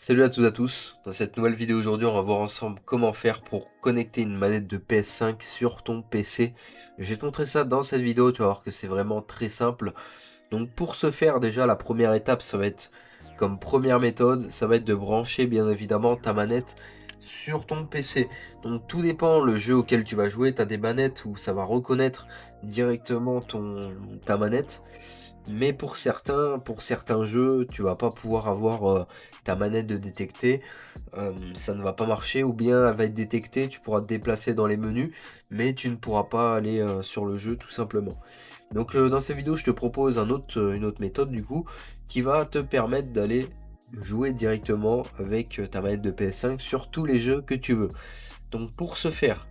Salut à toutes et à tous, dans cette nouvelle vidéo aujourd'hui on va voir ensemble comment faire pour connecter une manette de PS5 sur ton PC. Je vais te montrer ça dans cette vidéo, tu vas voir que c'est vraiment très simple. Donc pour ce faire déjà la première étape ça va être comme première méthode, ça va être de brancher bien évidemment ta manette sur ton PC. Donc tout dépend le jeu auquel tu vas jouer, tu as des manettes où ça va reconnaître directement ta manette. Mais pour certains jeux, tu vas pas pouvoir avoir ta manette de détecter, ça ne va pas marcher ou bien elle va être détectée, tu pourras te déplacer dans les menus, mais tu ne pourras pas aller sur le jeu tout simplement. Donc dans cette vidéo, je te propose une autre méthode du coup, qui va te permettre d'aller jouer directement avec ta manette de PS5 sur tous les jeux que tu veux. Donc pour ce faire,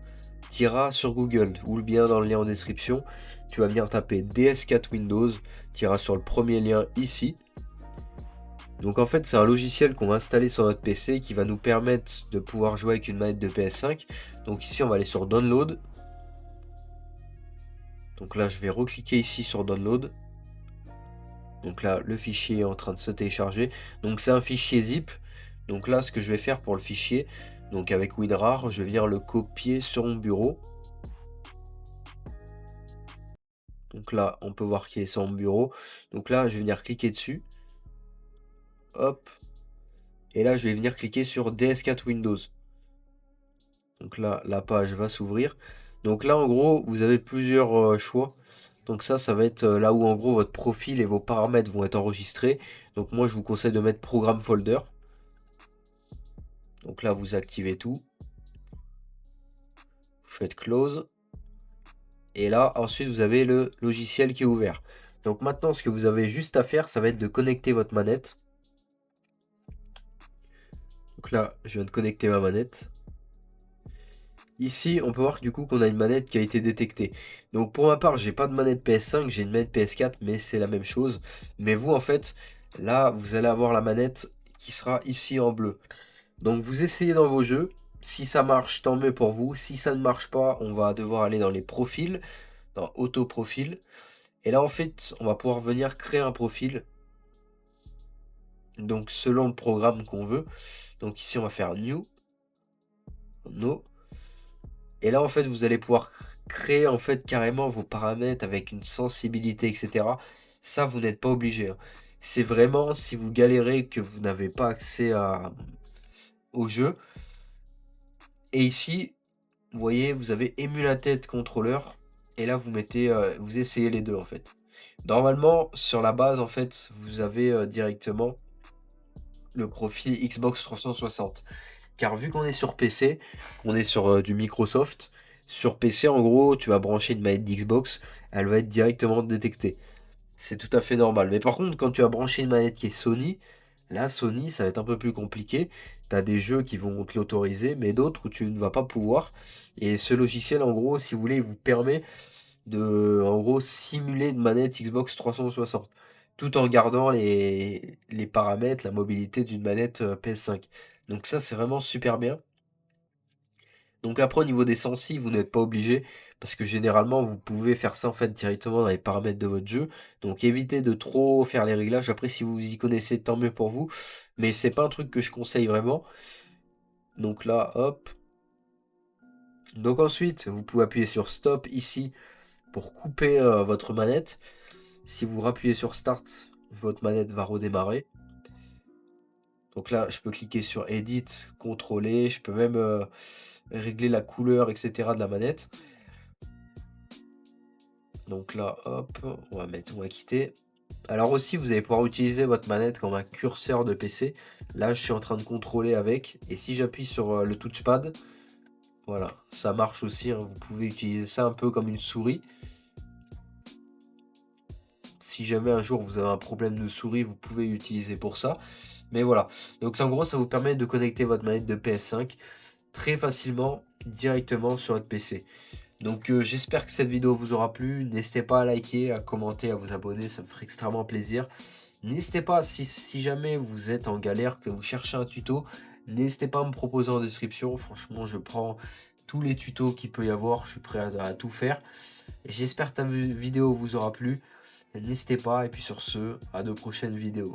tu iras sur Google ou bien dans le lien en description, tu vas venir taper DS4 Windows, tu iras sur le premier lien ici. Donc en fait c'est un logiciel qu'on va installer sur notre PC qui va nous permettre de pouvoir jouer avec une manette de PS5. Donc ici on va aller sur Download. Donc là je vais recliquer ici sur Download. Donc là le fichier est en train de se télécharger. Donc c'est un fichier zip. Donc là ce que je vais faire pour le fichier, donc avec WinRAR, je vais venir le copier sur mon bureau. Donc là, on peut voir qu'il est sur mon bureau. Donc là, je vais venir cliquer dessus. Hop. Et là, je vais venir cliquer sur DS4 Windows. Donc là, la page va s'ouvrir. Donc là, en gros, vous avez plusieurs choix. Donc ça va être là où en gros votre profil et vos paramètres vont être enregistrés. Donc moi, je vous conseille de mettre Programme Folder. Donc là, vous activez tout. Vous faites Close. Et là, ensuite, vous avez le logiciel qui est ouvert. Donc maintenant, ce que vous avez juste à faire, ça va être de connecter votre manette. Donc là, je viens de connecter ma manette. Ici, on peut voir du coup qu'on a une manette qui a été détectée. Donc pour ma part, j'ai pas de manette PS5, j'ai une manette PS4, mais c'est la même chose. Mais vous, en fait, là, vous allez avoir la manette qui sera ici en bleu. Donc vous essayez dans vos jeux. Si ça marche, tant mieux pour vous. Si ça ne marche pas, on va devoir aller dans les profils, dans Auto Profil. Et là, en fait, on va pouvoir venir créer un profil. Donc selon le programme qu'on veut. Donc ici, on va faire New, No. Et là, en fait, vous allez pouvoir créer en fait carrément vos paramètres avec une sensibilité, etc. Ça, vous n'êtes pas obligé, hein. C'est vraiment si vous galérez que vous n'avez pas accès au jeu. Et ici, vous voyez, vous avez émulateur contrôleur. Et là, vous mettez, vous essayez les deux en fait. Normalement, sur la base, en fait, vous avez directement le profil Xbox 360. Car vu qu'on est sur PC, on est sur du Microsoft, sur PC en gros, tu vas brancher une manette d'Xbox, elle va être directement détectée. C'est tout à fait normal. Mais par contre, quand tu vas brancher une manette qui est Sony, là Sony, ça va être un peu plus compliqué. Tu as des jeux qui vont te l'autoriser, mais d'autres où tu ne vas pas pouvoir. Et ce logiciel, en gros, si vous voulez, il vous permet de, en gros, simuler une manette Xbox 360, tout en gardant les paramètres, la mobilité d'une manette PS5. Donc ça, c'est vraiment super bien. Donc après, au niveau des sensi, vous n'êtes pas obligé, parce que généralement, vous pouvez faire ça en fait directement dans les paramètres de votre jeu. Donc évitez de trop faire les réglages. Après, si vous y connaissez, tant mieux pour vous. Mais c'est pas un truc que je conseille vraiment. Donc là, hop. Donc ensuite, vous pouvez appuyer sur Stop ici pour couper votre manette. Si vous rappuyez sur Start, votre manette va redémarrer. Donc là, je peux cliquer sur Edit, contrôler. Je peux même régler la couleur, etc. de la manette. Donc là, hop, on va quitter. Alors aussi, vous allez pouvoir utiliser votre manette comme un curseur de PC. Là, je suis en train de contrôler avec. Et si j'appuie sur le touchpad, voilà, ça marche aussi, hein. Vous pouvez utiliser ça un peu comme une souris. Si jamais un jour vous avez un problème de souris, vous pouvez l'utiliser pour ça. Mais voilà. Donc en gros, ça vous permet de connecter votre manette de PS5 très facilement directement sur votre PC. Donc j'espère que cette vidéo vous aura plu. N'hésitez pas à liker, à commenter, à vous abonner, ça me ferait extrêmement plaisir. N'hésitez pas, si jamais vous êtes en galère, que vous cherchez un tuto, n'hésitez pas à me proposer en description. Franchement, je prends tous les tutos qu'il peut y avoir, je suis prêt à tout faire. Et j'espère que ta vidéo vous aura plu. N'hésitez pas, et puis sur ce, à de prochaines vidéos.